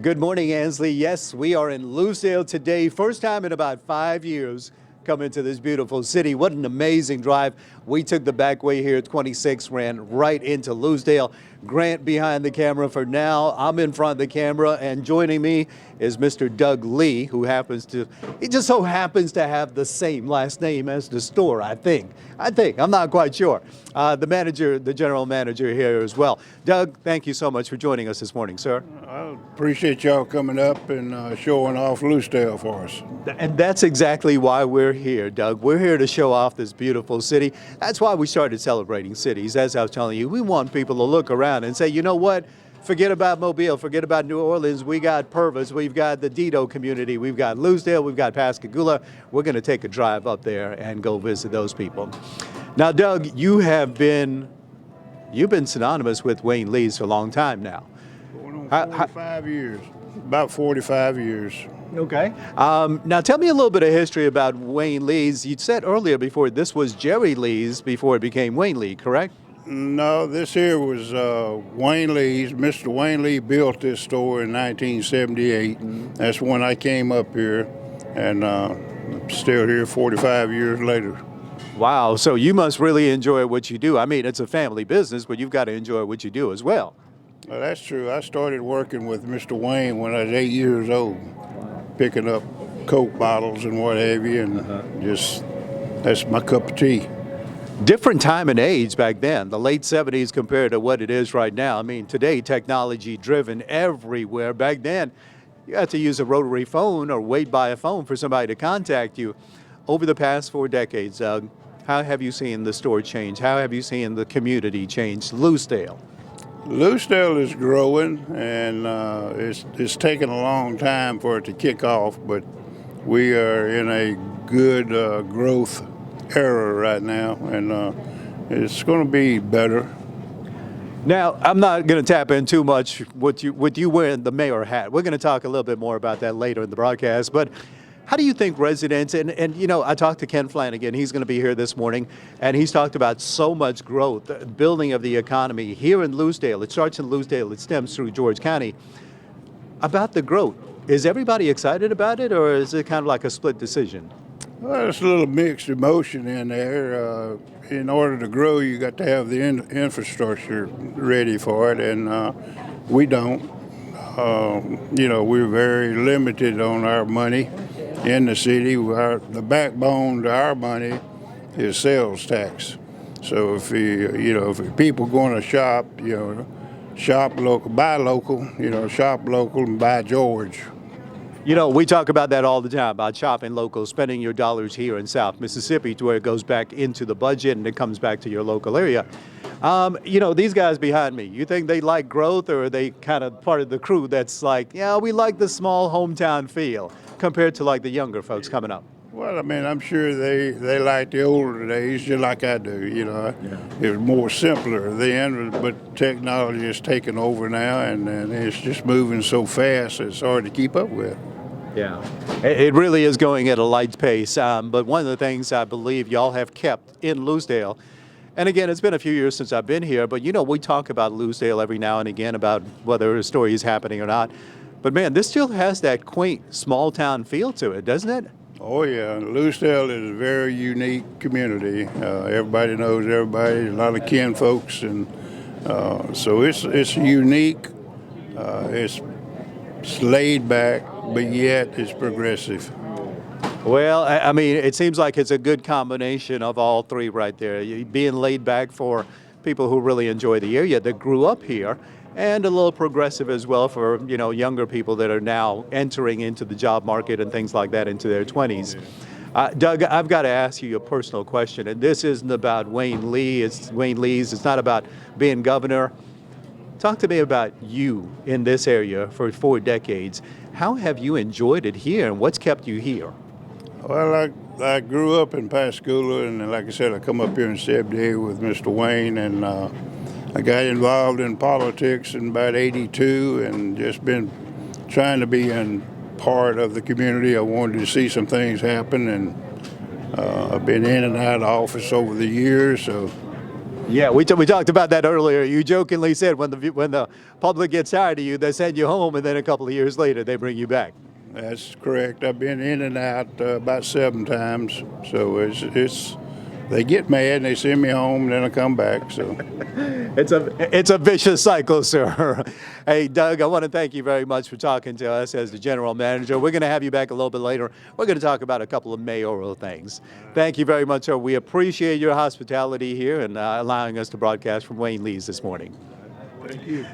Good morning, Ansley. Yes, we are in Lucedale today. First time in about 5 years coming to this beautiful city. What an amazing drive. We took the back way here at 26, ran right into Lucedale. Grant behind the camera for now. I'm in front of the camera, and joining me is Mr. Doug Lee, who he just so happens to have the same last name as the store, I think. I'm not quite sure. The general manager here as well. Doug, thank you so much for joining us this morning, sir. I appreciate y'all coming up and showing off Lucedale for us. And that's exactly why we're here, Doug. We're here to show off this beautiful city. That's why we started celebrating cities. As I was telling you, we want people to look around and say, you know what? Forget about Mobile, forget about New Orleans. We got Purvis, we've got the Dido community, we've got Lucedale, we've got Pascagoula. We're going to take a drive up there and go visit those people. Now, Doug, you've been synonymous with Wayne Lee's for a long time now. Going on 45 years, about 45 years. Okay. Now, tell me a little bit of history about Wayne Lee's. You said earlier before this was Jerry Lee's before it became Wayne Lee, correct? No, this here was Wayne Lee's. Mr. Wayne Lee built this store in 1978. That's when I came up here, and still here 45 years later. Wow. So you must really enjoy what you do. I mean, it's a family business, but you've got to enjoy what you do as well. Well, that's true. I started working with Mr. Wayne when I was 8 years old, picking up Coke bottles and what have you, and that's my cup of tea. Different time and age back then, the late 70s compared to what it is right now. I mean, today, technology driven everywhere. Back then, you had to use a rotary phone or wait by a phone for somebody to contact you. Over the past 4 decades, Doug, how have you seen the store change? How have you seen the community change? Lucedale. Lucedale is growing, and it's taken a long time for it to kick off, but we are in a good growth era right now, and it's going to be better. Now, I'm not going to tap in too much with you wearing the mayor hat. We're going to talk a little bit more about that later in the broadcast, but how do you think residents, and you know, I talked to Ken Flanagan, he's going to be here this morning, and he's talked about so much growth, the building of the economy here in Lucedale. It starts in Lucedale, it stems through George County. About the growth, is everybody excited about it, or is it kind of like a split decision? Well, it's a little mixed emotion in there. In order to grow, you got to have the infrastructure ready for it, and we don't. We're very limited on our money in the city. The backbone to our money is sales tax. So if people going to shop, shop local, buy local, shop local and buy George. You know, we talk about that all the time, about shopping local, spending your dollars here in South Mississippi to where it goes back into the budget and it comes back to your local area. These guys behind me, you think they like growth, or are they kind of part of the crew that's like, yeah, we like the small hometown feel compared to like the younger folks coming up? Well, I mean, I'm sure they like the older days just like I do, Yeah. It was more simpler then, but technology is taking over now, and it's just moving so fast it's hard to keep up with. Yeah, it really is going at a light pace. But one of the things I believe y'all have kept in Lucedale, and again, it's been a few years since I've been here, but we talk about Lucedale every now and again about whether a story is happening or not. But man, this still has that quaint small town feel to it, doesn't it? Oh yeah, Lucedale is a very unique community. Everybody knows everybody, a lot of kin folks, and so it's unique. It's laid back, but yet it's progressive. Well, I mean, it seems like it's a good combination of all three right there. Being laid back for people who really enjoy the area that grew up here, and a little progressive as well for, younger people that are now entering into the job market and things like that into their 20s. Doug, I've got to ask you a personal question, and this isn't about Wayne Lee. It's Wayne Lee's. It's not about being governor. Talk to me about you in this area for 4 decades. How have you enjoyed it here, and what's kept you here? Well, I grew up in Pascagoula, and like I said, I come up here in '78 with Mr. Wayne, and I got involved in politics in about '82, and just been trying to be in part of the community. I wanted to see some things happen, and I've been in and out of office over the years, so Yeah, we talked about that earlier. You jokingly said when the public gets tired of you, they send you home, and then a couple of years later, they bring you back. That's correct. I've been in and out about 7 times, so it's they get mad and they send me home, and then I come back. So It's a vicious cycle, sir. Hey, Doug, I want to thank you very much for talking to us as the general manager. We're going to have you back a little bit later. We're going to talk about a couple of mayoral things. Thank you very much, sir. We appreciate your hospitality here and allowing us to broadcast from Wayne Lee's this morning. thank you.